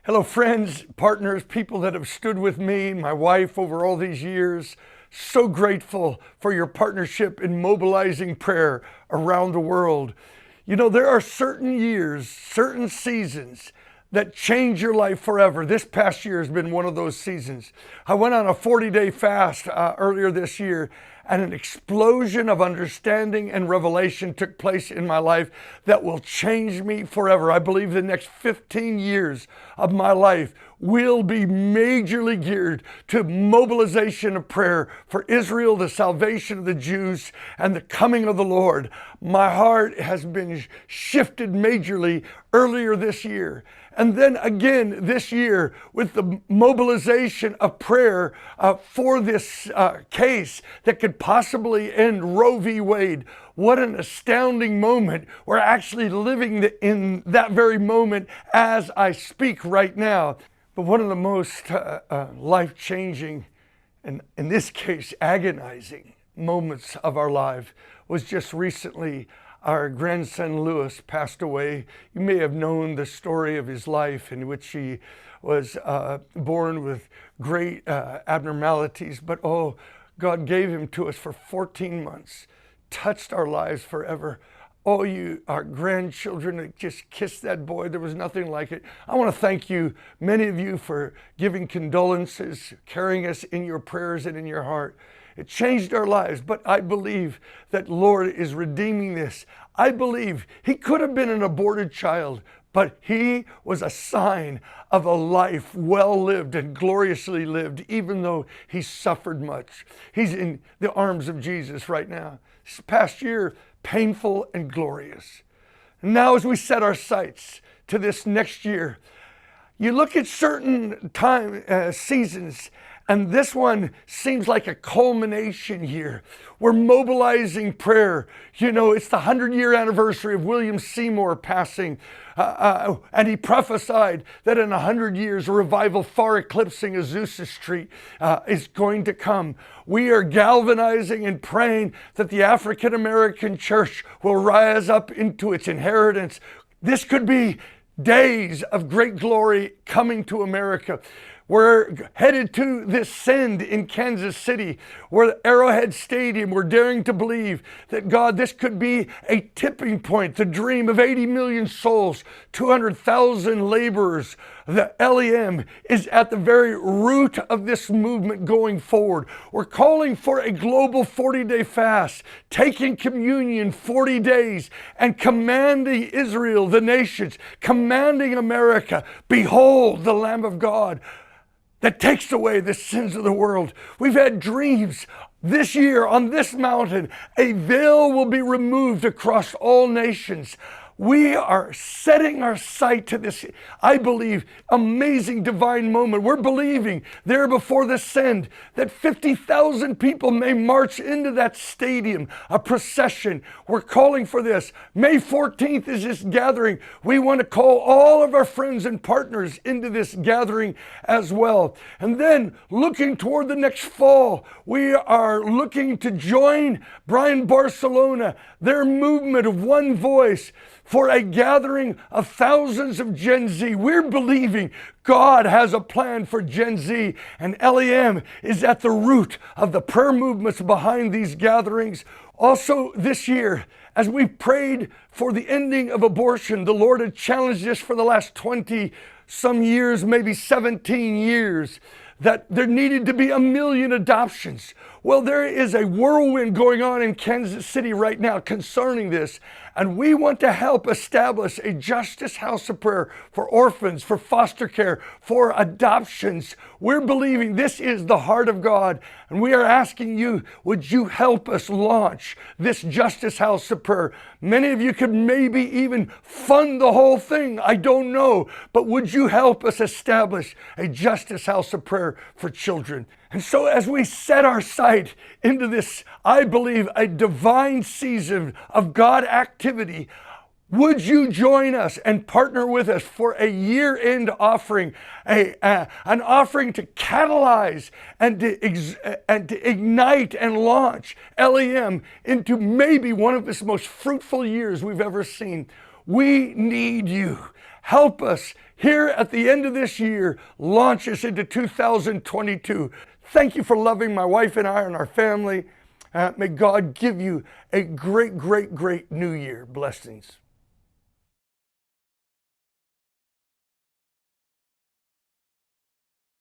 Hello, friends, partners, people that have stood with me, my wife over all these years. So grateful for your partnership in mobilizing prayer around the world. You know, there are certain years, certain seasons that change your life forever. This past year has been one of those seasons. I went on a 40-day fast earlier this year, and an explosion of understanding and revelation took place in my life that will change me forever. I believe the next 15 years of my life will be majorly geared to mobilization of prayer for Israel, the salvation of the Jews, and the coming of the Lord. My heart has been shifted majorly earlier this year. And then again this year with the mobilization of prayer for this case that could possibly end Roe v. Wade. What an astounding moment. We're actually living in that very moment as I speak right now. But one of the most life-changing, and in this case agonizing moments of our life was just recently. Our grandson Lewis passed away. You may have known the story of his life, in which he was born with great abnormalities, but God gave him to us for 14 months, touched our lives forever. Our grandchildren that just kissed that boy. There was nothing like it. I want to thank you, many of you, for giving condolences, carrying us in your prayers and in your heart. It changed our lives, but I believe that Lord is redeeming this. I believe he could have been an aborted child, but he was a sign of a life well lived and gloriously lived, even though he suffered much. He's in the arms of Jesus right now. This past year, painful and glorious. And now as we set our sights to this next year, you look at certain seasons, and this one seems like a culmination here. We're mobilizing prayer. You know, it's the 100-year anniversary of William Seymour passing. And he prophesied that in 100 years, a revival far eclipsing Azusa Street is going to come. We are galvanizing and praying that the African American church will rise up into its inheritance. This could be days of great glory coming to America. We're headed to this send in Kansas City, where Arrowhead Stadium, we're daring to believe that God, this could be a tipping point, the dream of 80 million souls, 200,000 laborers. The LEM is at the very root of this movement going forward. We're calling for a global 40-day fast, taking communion 40 days and commanding Israel, the nations, commanding America, behold the Lamb of God that takes away the sins of the world. We've had dreams. This year on this mountain, a veil will be removed across all nations. We are setting our sight to this, I believe, amazing divine moment. We're believing there before the send that 50,000 people may march into that stadium, a procession. We're calling for this. May 14th is this gathering. We want to call all of our friends and partners into this gathering as well. And then looking toward the next fall, we are looking to join Brian Barcelona, their movement of one voice, for a gathering of thousands of Gen Z. We're believing God has a plan for Gen Z, and LEM is at the root of the prayer movements behind these gatherings. Also this year, as we prayed for the ending of abortion, the Lord had challenged us for the last 20 some years, maybe 17 years, that there needed to be 1 million adoptions. Well, there is a whirlwind going on in Kansas City right now concerning this, and we want to help establish a justice house of prayer for orphans, for foster care, for adoptions. We're believing this is the heart of God, and we are asking you, would you help us launch this justice house of prayer? Many of you could maybe even fund the whole thing. I don't know, but would you help us establish a justice house of prayer for children? And so as we set our sight into this, I believe, a divine season of God activity, would you join us and partner with us for a year-end offering, an offering to catalyze and to ignite and launch LEM into maybe one of its most fruitful years we've ever seen? We need you. Help us here at the end of this year. Launch us into 2022. Thank you for loving my wife and I and our family. May God give you a great, great, great new year. Blessings.